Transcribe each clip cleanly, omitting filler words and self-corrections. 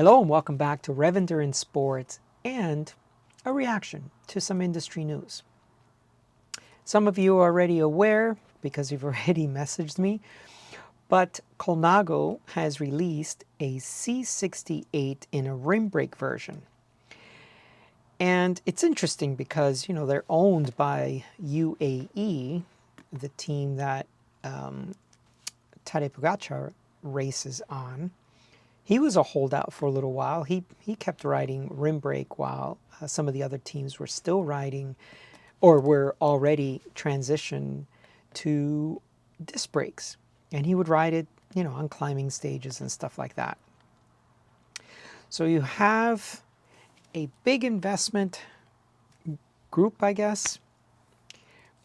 Hello and welcome back to Rev Endurance Sports and a reaction to some industry news. Some of you are already aware because you've already messaged me, but Colnago has released a C68 in a rim brake version. And it's interesting because, they're owned by UAE, the team that Tadej Pogacar races on. He was a holdout for a little while. He kept riding rim brake while some of the other teams were still riding or were already transitioned to disc brakes. And he would ride it, on climbing stages and stuff like that. So you have a big investment group, I guess.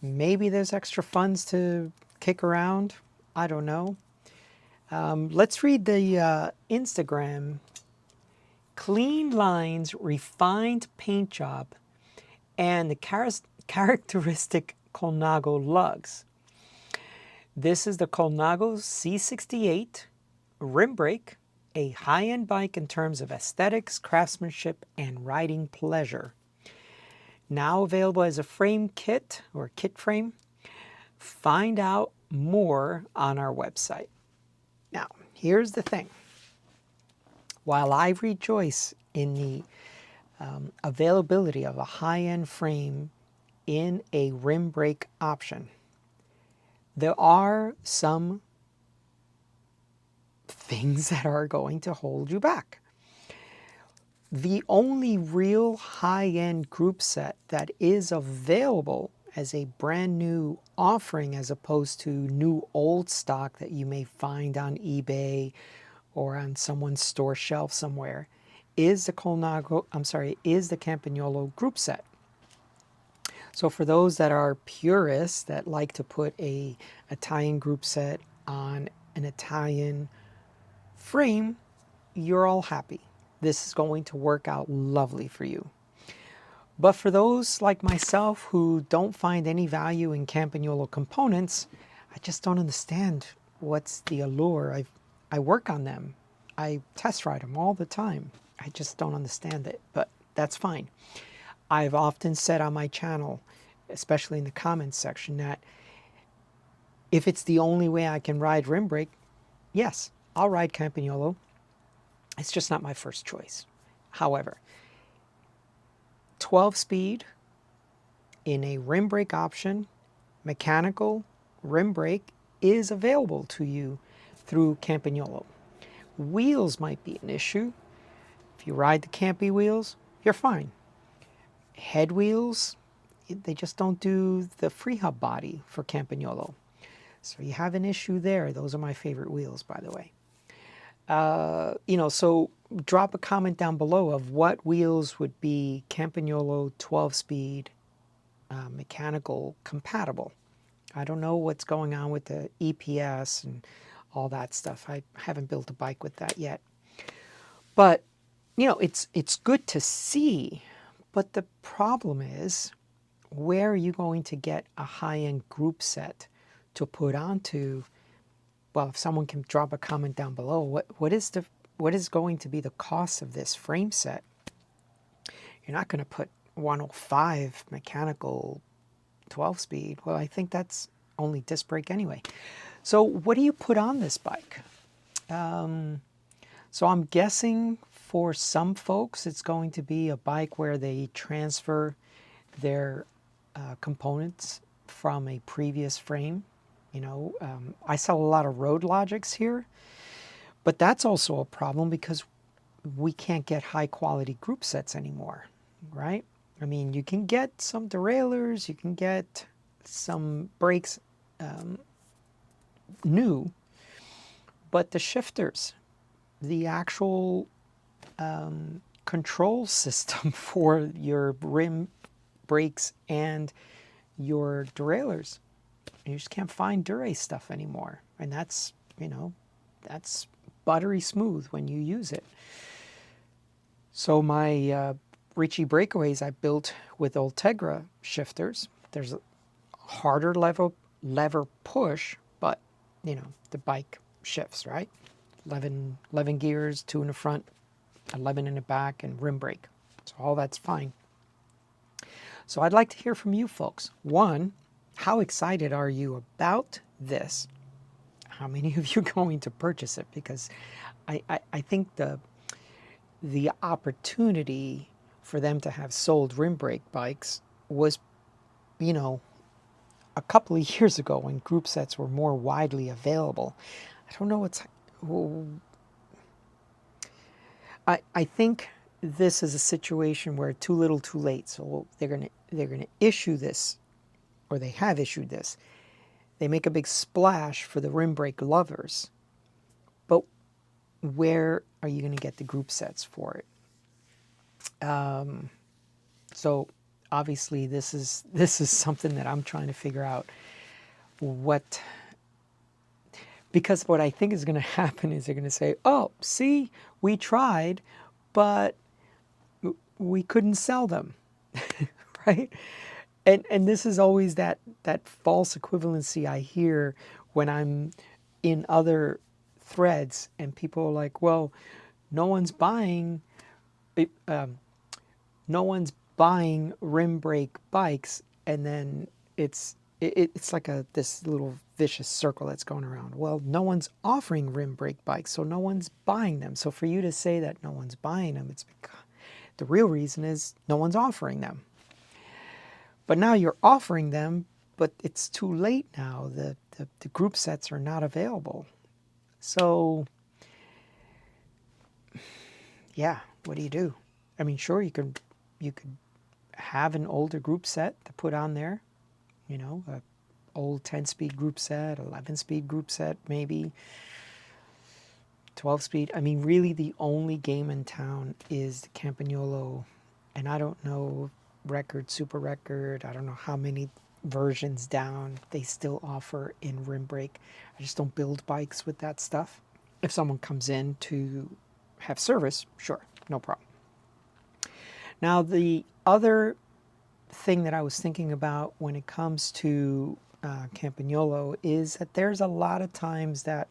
Maybe there's extra funds to kick around. I don't know. Let's read the Instagram. Clean lines, refined paint job, and the characteristic Colnago lugs. This is the Colnago C68 rim brake, a high-end bike in terms of aesthetics, craftsmanship, and riding pleasure. Now available as a frame kit or kit frame. Find out more on our website. Now, here's the thing. While I rejoice in the availability of a high-end frame in a rim brake option, there are some things that are going to hold you back. The only real high-end group set that is available as a brand new offering as opposed to new old stock that you may find on eBay or on someone's store shelf somewhere is the Campagnolo group set. So for those that are purists that like to put a Italian group set on an Italian frame, you're all happy. This is going to work out lovely for you. But for those like myself who don't find any value in Campagnolo components, I just don't understand what's the allure. I work on them. I test ride them all the time. I just don't understand it, but that's fine. I've often said on my channel, especially in the comments section, that if it's the only way I can ride rim brake, yes, I'll ride Campagnolo. It's just not my first choice. However, 12-speed in a rim brake option, mechanical rim brake is available to you through Campagnolo. Wheels might be an issue. If you ride the Campy wheels, you're fine. Head wheels, they just don't do the free hub body for Campagnolo. So you have an issue there. Those are my favorite wheels, by the way. So drop a comment down below of what wheels would be Campagnolo 12-speed mechanical compatible. I don't know what's going on with the EPS and all that stuff. I haven't built a bike with that yet. But, it's good to see. But the problem is, where are you going to get a high-end group set to put onto? Well, if someone can drop a comment down below, what is going to be the cost of this frame set? You're not going to put 105 mechanical 12-speed. Well, I think that's only disc brake anyway. So what do you put on this bike? So I'm guessing for some folks it's going to be a bike where they transfer their components from a previous frame. I sell a lot of Road Logics here, but that's also a problem because we can't get high quality group sets anymore, right? I mean, you can get some derailleurs, you can get some brakes new, but the shifters, the actual control system for your rim brakes and your derailleurs, you just can't find Dura stuff anymore. And that's, that's buttery smooth when you use it. So my Ricci breakaways I built with Ultegra shifters. There's a harder lever push, but, the bike shifts, right? 11 gears, 2 in the front, 11 in the back, and rim brake. So all that's fine. So I'd like to hear from you folks. One, how excited are you about this? How many of you are going to purchase it? Because I think the opportunity for them to have sold rim brake bikes was, you know, a couple of years ago when group sets were more widely available. I don't know what's... I think this is a situation where too little too late. So they're gonna issue this, or they have issued this. They make a big splash for the rim brake lovers, but where are you going to get the group sets for it? So obviously this is something that I'm trying to figure out what, because what I think is going to happen is they're going to say, oh, see, we tried, but we couldn't sell them, right? And this is always that false equivalency I hear when I'm in other threads and people are like, well, no one's buying no one's buying rim brake bikes, and then it's like this little vicious circle that's going around. Well, no one's offering rim brake bikes, so no one's buying them. So for you to say that no one's buying them, it's because the real reason is no one's offering them. But now you're offering them, but it's too late now. The group sets are not available. So yeah, what do you do? I mean, sure, you could have an older group set to put on there, you know, a old 10-speed group set, 11-speed group set, maybe 12-speed. I mean, really the only game in town is the Campagnolo, and I don't know, record, super record, I don't know how many versions down they still offer in rim brake. I just don't build bikes with that stuff. If someone comes in to have service, sure, no problem. Now, the other thing that I was thinking about when it comes to Campagnolo is that there's a lot of times that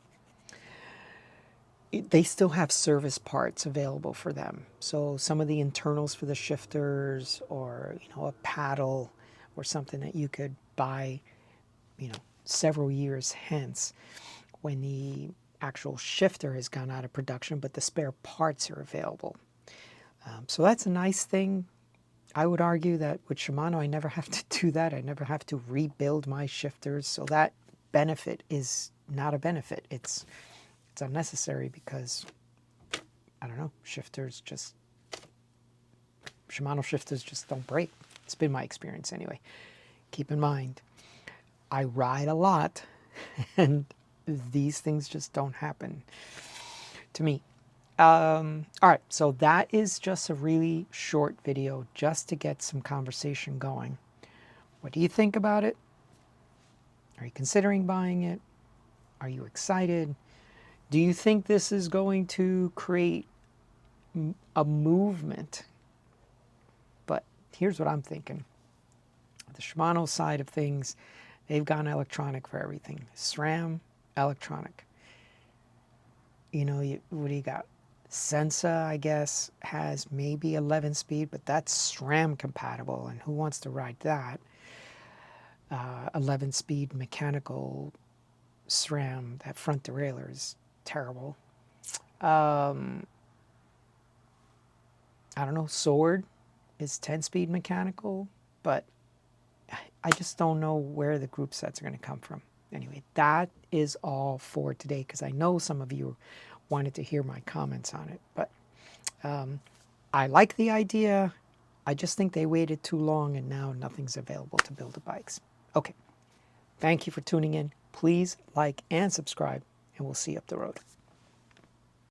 they still have service parts available for them. So some of the internals for the shifters, or you know, a paddle or something that you could buy, you know, several years hence when the actual shifter has gone out of production, but the spare parts are available. So that's a nice thing. I would argue that with Shimano, I never have to do that. I never have to rebuild my shifters. So that benefit is not a benefit. It's unnecessary because, I don't know, Shimano shifters just don't break. It's been my experience anyway. Keep in mind, I ride a lot and these things just don't happen to me. All right, so that is just a really short video just to get some conversation going. What do you think about it? Are you considering buying it? Are you excited? Do you think this is going to create a movement? But here's what I'm thinking. The Shimano side of things, they've gone electronic for everything. SRAM, electronic. You know, what do you got? Sensa, I guess, has maybe 11 speed, but that's SRAM compatible, and who wants to ride that? 11 speed mechanical SRAM, that front derailleur is terrible. I don't know, Sword is 10 speed mechanical, but I just don't know where the group sets are going to come from. Anyway, that is all for today, because I know some of you wanted to hear my comments on it, but I like the idea. I just think they waited too long and now nothing's available to build the bikes. Okay, thank you for tuning in. Please like and subscribe, and we'll see you up the road.